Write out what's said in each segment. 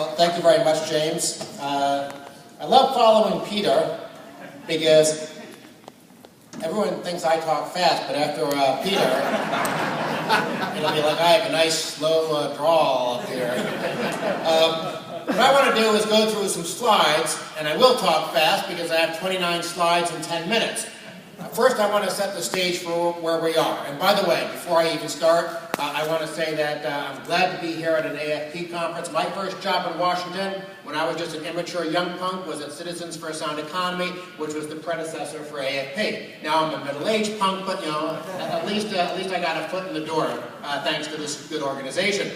Well, thank you very much, James. I love following Peter because everyone thinks I talk fast, but after Peter, it'll be like I have a nice slow drawl up here. What I want to do is go through some slides, and I will talk fast because I have 29 slides in 10 minutes. First, I want to set the stage for where we are. And by the way, before I even start, I want to say that I'm glad to be here at an AFP conference. My first job in Washington, when I was just an immature young punk, was at Citizens for a Sound Economy, which was the predecessor for AFP. Now I'm a middle-aged punk, but at least I got a foot in the door thanks to this good organization.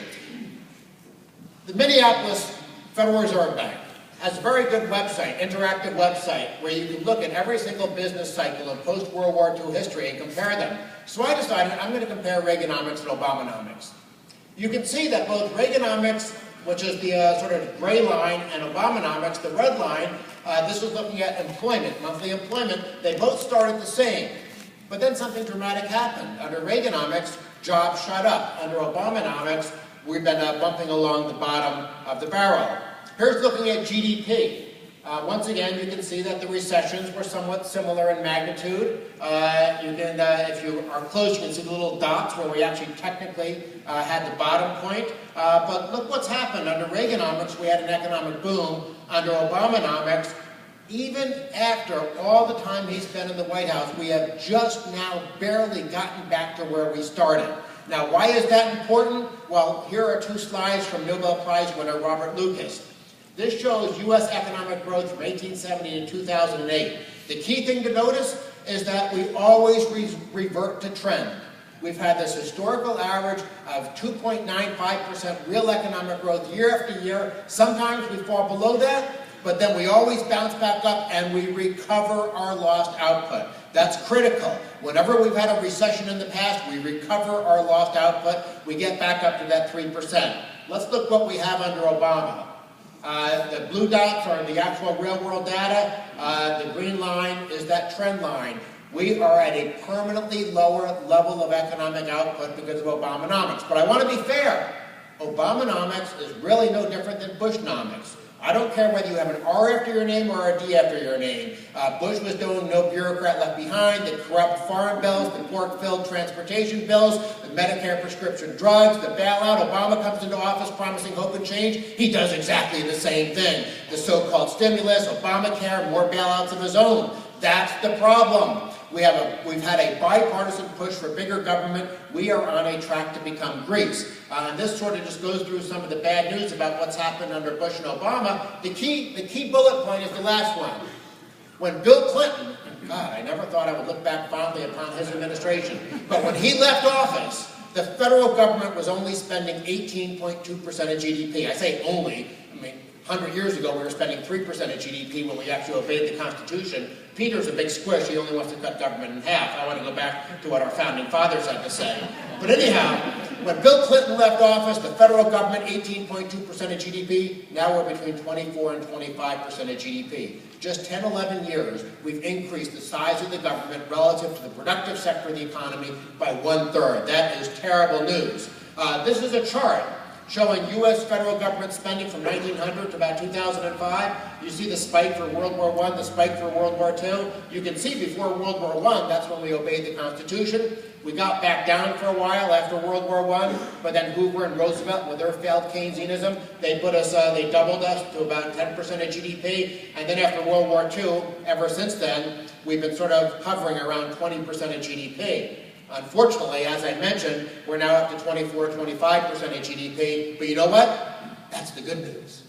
The Minneapolis Federal Reserve Bank has a very good website, interactive website, where you can look at every single business cycle of post-World War II history and compare them. So I decided I'm going to compare Reaganomics and Obamonomics. You can see that both Reaganomics, which is the sort of gray line, and Obamonomics, the red line, this was looking at employment, monthly employment. They both started the same. But then something dramatic happened. Under Reaganomics, jobs shot up. Under Obamonomics, we've been bumping along the bottom of the barrel. Here's looking at GDP. Once again, you can see that the recessions were somewhat similar in magnitude. If you are close, you can see the little dots where we actually technically had the bottom point. But look what's happened. Under Reaganomics, we had an economic boom. Under Obamonomics, even after all the time he spent in the White House, we have just now barely gotten back to where we started. Now, why is that important? Well, here are two slides from Nobel Prize winner Robert Lucas. This shows U.S. economic growth from 1870 to 2008. The key thing to notice is that we always revert to trend. We've had this historical average of 2.95% real economic growth year after year. Sometimes we fall below that, but then we always bounce back up and we recover our lost output. That's critical. Whenever we've had a recession in the past, we recover our lost output. We get back up to that 3%. Let's look what we have under Obama. The blue dots are the actual real-world data. The green line is that trend line. We are at a permanently lower level of economic output because of Obamonomics. But I want to be fair. Obamonomics is really no different than Bushnomics. I don't care whether you have an R after your name or a D after your name. Bush was doing no bureaucrat left behind, the corrupt foreign bills, the pork-filled transportation bills, the Medicare prescription drugs, the bailout. Obama comes into office promising hope and change. He does exactly the same thing. The so-called stimulus, Obamacare, more bailouts of his own. That's the problem. We've had a bipartisan push for bigger government. We are on a track to become Greece. And this sort of just goes through some of the bad news about what's happened under Bush and Obama. The key bullet point is the last one. When Bill Clinton, God, I never thought I would look back fondly upon his administration, but when he left office, the federal government was only spending 18.2% of GDP. I say only. 100 years ago, we were spending 3% of GDP when we actually obeyed the Constitution. Peter's a big squish. He only wants to cut government in half. I want to go back to what our founding fathers had to say. But anyhow, when Bill Clinton left office, the federal government, 18.2% of GDP. Now we're between 24 and 25% of GDP. Just 10, 11 years, we've increased the size of the government relative to the productive sector of the economy by 1/3. That is terrible news. This is a chart showing U.S. federal government spending from 1900 to about 2005. You see the spike for World War I, the spike for World War II. You can see before World War I, that's when we obeyed the Constitution. We got back down for a while after World War I, but then Hoover and Roosevelt, with their failed Keynesianism, they doubled us to about 10% of GDP. And then after World War II, ever since then, we've been sort of hovering around 20% of GDP. Unfortunately, as I mentioned, we're now up to 24, 25% of GDP. But you know what? That's the good news.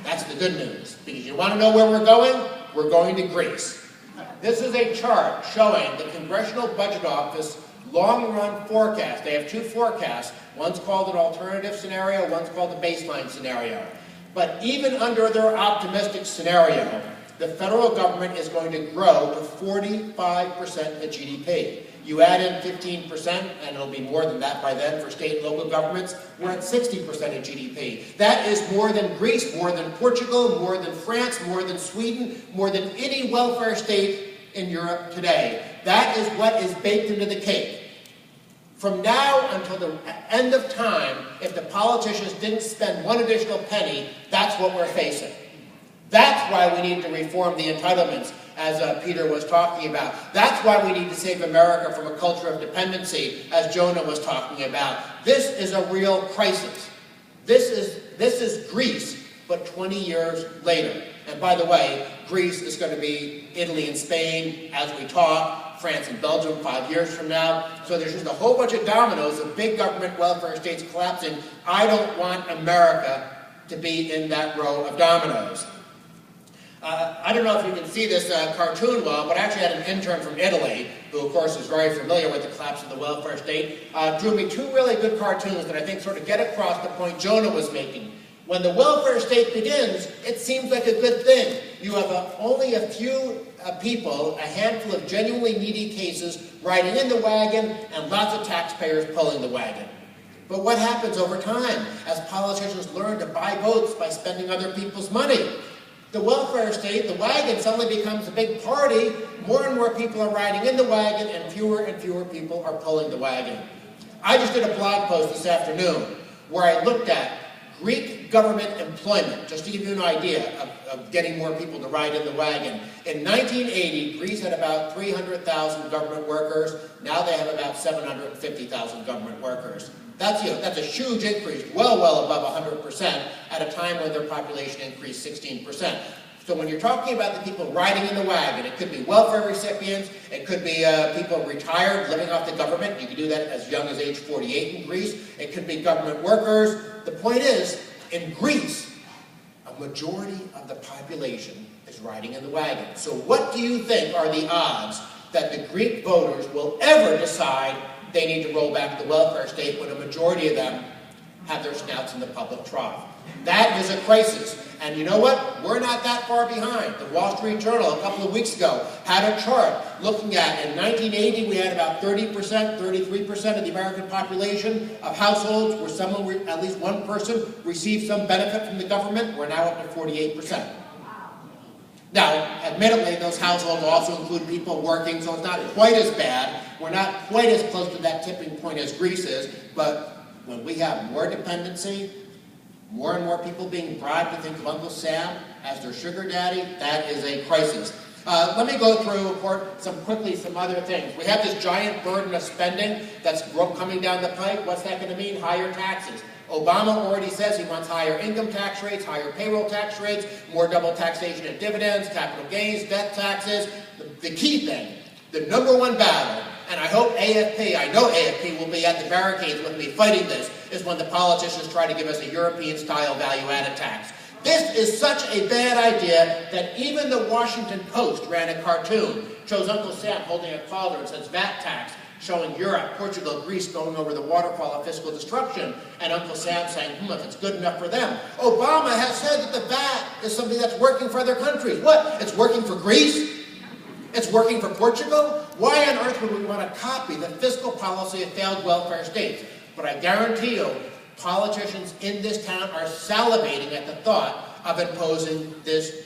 That's the good news. Because you want to know where we're going? We're going to Greece. This is a chart showing the Congressional Budget Office long-run forecast. They have two forecasts. One's called an alternative scenario, one's called the baseline scenario. But even under their optimistic scenario, the federal government is going to grow to 45% of GDP. You add in 15%, and it'll be more than that by then for state and local governments, we're at 60% of GDP. That is more than Greece, more than Portugal, more than France, more than Sweden, more than any welfare state in Europe today. That is what is baked into the cake. From now until the end of time, if the politicians didn't spend one additional penny, that's what we're facing. That's why we need to reform the entitlements, as Peter was talking about. That's why we need to save America from a culture of dependency, as Jonah was talking about. This is a real crisis. This is Greece, but 20 years later. And by the way, Greece is going to be Italy and Spain as we talk, France and Belgium 5 years from now. So there's just a whole bunch of dominoes of big government welfare states collapsing. I don't want America to be in that row of dominoes. I don't know if you can see this cartoon well, but I actually had an intern from Italy, who of course is very familiar with the collapse of the welfare state, drew me two really good cartoons that I think sort of get across the point Jonah was making. When the welfare state begins, it seems like a good thing. You have only a few people, a handful of genuinely needy cases riding in the wagon, and lots of taxpayers pulling the wagon. But what happens over time as politicians learn to buy votes by spending other people's money? The welfare state, the wagon, suddenly becomes a big party. More and more people are riding in the wagon, and fewer people are pulling the wagon. I just did a blog post this afternoon where I looked at Greek government employment, just to give you an idea of getting more people to ride in the wagon. In 1980, Greece had about 300,000 government workers. Now they have about 750,000 government workers. That's a huge increase, well above 100%, at a time when their population increased 16%. So when you're talking about the people riding in the wagon, it could be welfare recipients, it could be people retired, living off the government. You can do that as young as age 48 in Greece. It could be government workers. The point is, in Greece, a majority of the population is riding in the wagon. So what do you think are the odds that the Greek voters will ever decide they need to roll back the welfare state when a majority of them have their snouts in the public trough? That is a crisis. And you know what? We're not that far behind. The Wall Street Journal a couple of weeks ago had a chart looking at, in 1980, we had about 30%, 33% of the American population of households where someone, at least one person, received some benefit from the government. We're now up to 48%. Now, admittedly, those households also include people working, so it's not quite as bad. We're not quite as close to that tipping point as Greece is, but when we have more dependency, more and more people being bribed to think of Uncle Sam as their sugar daddy, that is a crisis. Let me go through quickly some other things. We have this giant burden of spending that's coming down the pike. What's that going to mean? Higher taxes. Obama already says he wants higher income tax rates, higher payroll tax rates, more double taxation of dividends, capital gains, death taxes. The key thing, the number one battle, and I know AFP will be at the barricades with me fighting this, is when the politicians try to give us a European-style value-added tax. This is such a bad idea that even the Washington Post ran a cartoon, shows Uncle Sam holding a collar and says VAT tax, showing Europe, Portugal, Greece going over the waterfall of fiscal destruction, and Uncle Sam saying, if it's good enough for them. Obama has said that the VAT is something that's working for other countries. What? It's working for Greece? It's working for Portugal? Why on earth would we want to copy the fiscal policy of failed welfare states? But I guarantee you, politicians in this town are salivating at the thought of imposing this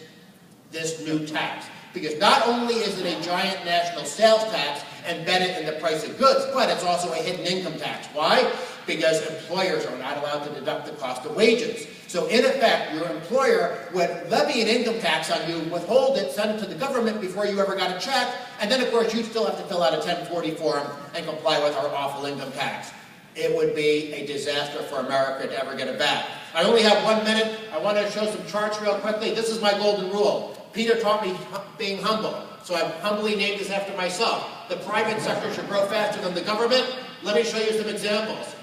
new tax. Because not only is it a giant national sales tax embedded in the price of goods, but it's also a hidden income tax. Why? Because employers are not allowed to deduct the cost of wages. So in effect, your employer would levy an income tax on you, withhold it, send it to the government before you ever got a check, and then of course you'd still have to fill out a 1040 form and comply with our awful income tax. It would be a disaster for America to ever get it back. I only have 1 minute. I want to show some charts real quickly. This is my golden rule. Peter taught me being humble, so I've humbly named this after myself. The private sector should grow faster than the government. Let me show you some examples.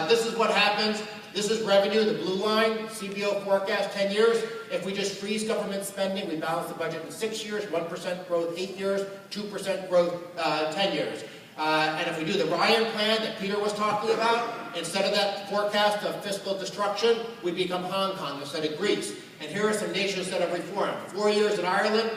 This is what happens. This is revenue, the blue line, CBO forecast, 10 years. If we just freeze government spending, we balance the budget in 6 years, 1% growth 8 years, 2% growth 10 years. And if we do the Ryan plan that Peter was talking about, instead of that forecast of fiscal destruction, we become Hong Kong instead of Greece. And here are some nations that have reformed. 4 years in Ireland,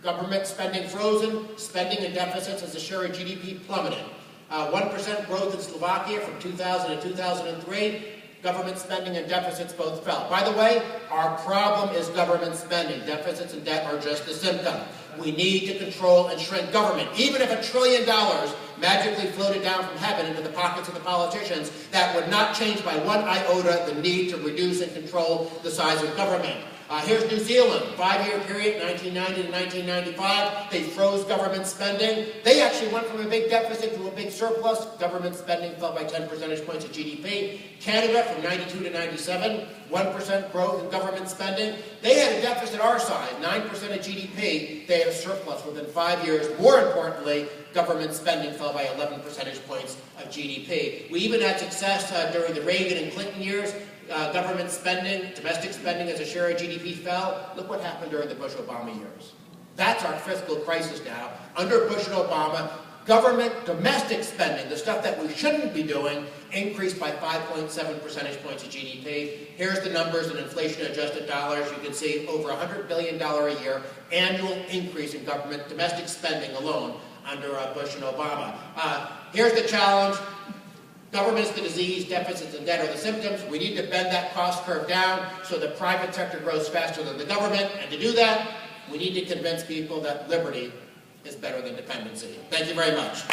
government spending frozen, spending and deficits as a share of GDP plummeted. 1% growth in Slovakia from 2000 to 2003, government spending and deficits both fell. By the way, our problem is government spending. Deficits and debt are just a symptom. We need to control and shrink government. Even if $1 trillion magically floated down from heaven into the pockets of the politicians that would not change by one iota the need to reduce and control the size of government. Here's New Zealand, 5-year period, 1990 to 1995. They froze government spending. They actually went from a big deficit to a big surplus. Government spending fell by 10 percentage points of GDP. Canada, from 92 to 97, 1% growth in government spending. They had a deficit our size, 9% of GDP. They had a surplus within 5 years. More importantly, government spending fell by 11 percentage points of GDP. We even had success during the Reagan and Clinton years. Government spending, domestic spending as a share of GDP fell. Look what happened during the Bush-Obama years. That's our fiscal crisis now. Under Bush and Obama, government domestic spending, the stuff that we shouldn't be doing, increased by 5.7 percentage points of GDP. Here's the numbers in inflation-adjusted dollars. You can see over $100 billion a year annual increase in government domestic spending alone under Bush and Obama. Here's the challenge. Government is the disease, deficits and debt are the symptoms. We need to bend that cost curve down so the private sector grows faster than the government. And to do that, we need to convince people that liberty is better than dependency. Thank you very much.